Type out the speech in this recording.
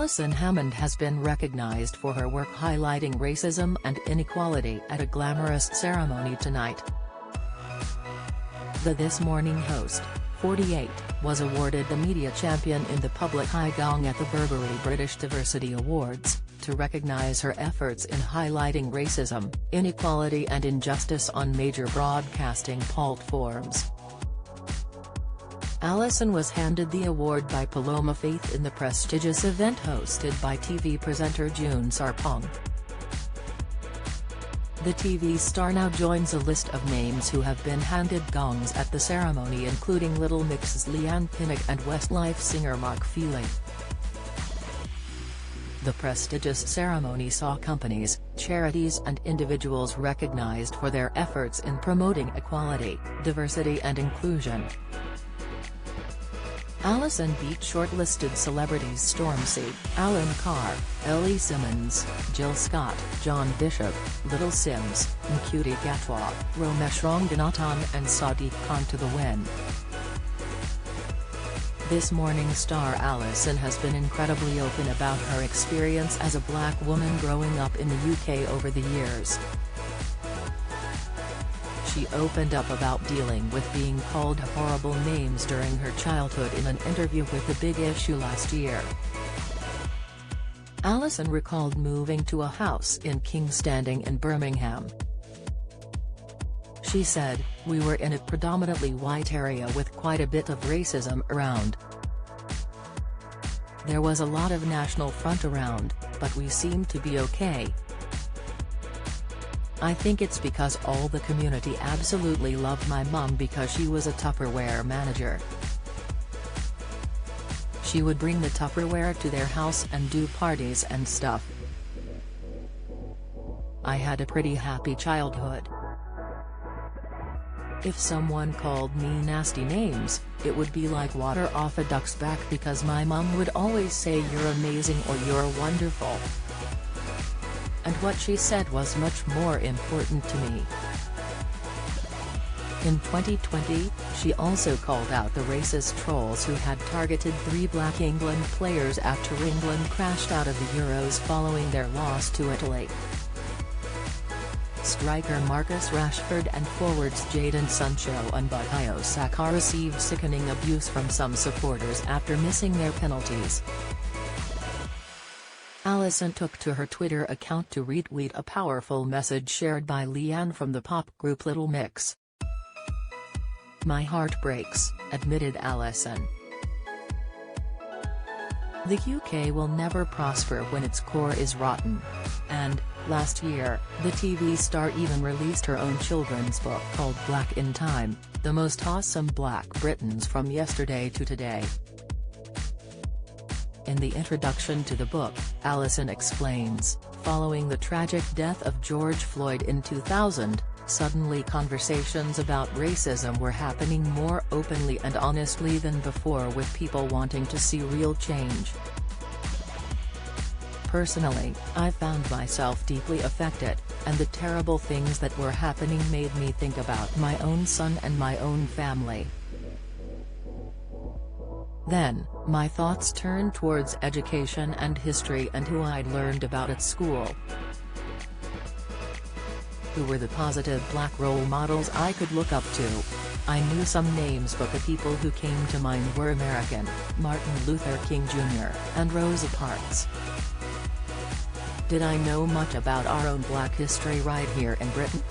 Alison Hammond has been recognized for her work highlighting racism and inequality at a glamorous ceremony tonight. The This Morning host, 48, was awarded the Media Champion in the Public Eye Gong at the Burberry British Diversity Awards, to recognize her efforts in highlighting racism, inequality and injustice on major broadcasting platforms. Alison was handed the award by Paloma Faith in the prestigious event hosted by TV presenter June Sarpong. The TV star now joins a list of names who have been handed gongs at the ceremony, including Little Mix's Leanne Pinnock and Westlife singer Mark Feely. The prestigious ceremony saw companies, charities and individuals recognized for their efforts in promoting equality, diversity and inclusion. Alison beat shortlisted celebrities Stormzy, Alan Carr, Ellie Simmons, Jill Scott, John Bishop, Little Sims, Ncuti Gatwa, Romesh Ranganathan and Sadiq Khan to the win. This Morning star Alison has been incredibly open about her experience as a black woman growing up in the UK over the years. She opened up about dealing with being called horrible names during her childhood in an interview with The Big Issue last year. Alison recalled moving to a house in King's Standing in Birmingham. She said, "We were in a predominantly white area with quite a bit of racism around. There was a lot of National Front around, but we seemed to be okay. I think it's because all the community absolutely loved my mum because she was a Tupperware manager. She would bring the Tupperware to their house and do parties and stuff. I had a pretty happy childhood. If someone called me nasty names, it would be like water off a duck's back because my mum would always say you're amazing or you're wonderful. And what she said was much more important to me." In 2020, she also called out the racist trolls who had targeted 3 black England players after England crashed out of the Euros following their loss to Italy. Striker Marcus Rashford and forwards Jadon Sancho and Bukayo Saka received sickening abuse from some supporters after missing their penalties. Alison took to her Twitter account to retweet a powerful message shared by Leanne from the pop group Little Mix. "My heart breaks," admitted Alison. "The UK will never prosper when its core is rotten." And, last year, the TV star even released her own children's book called Black in Time, The Most Awesome Black Britons from Yesterday to Today. In the introduction to the book, Alison explains, following the tragic death of George Floyd in 2000, suddenly conversations about racism were happening more openly and honestly than before, with people wanting to see real change. "Personally, I found myself deeply affected, and the terrible things that were happening made me think about my own son and my own family. Then, my thoughts turned towards education and history and who I'd learned about at school. Who were the positive black role models I could look up to? I knew some names, but the people who came to mind were American, Martin Luther King Jr., and Rosa Parks. Did I know much about our own black history right here in Britain?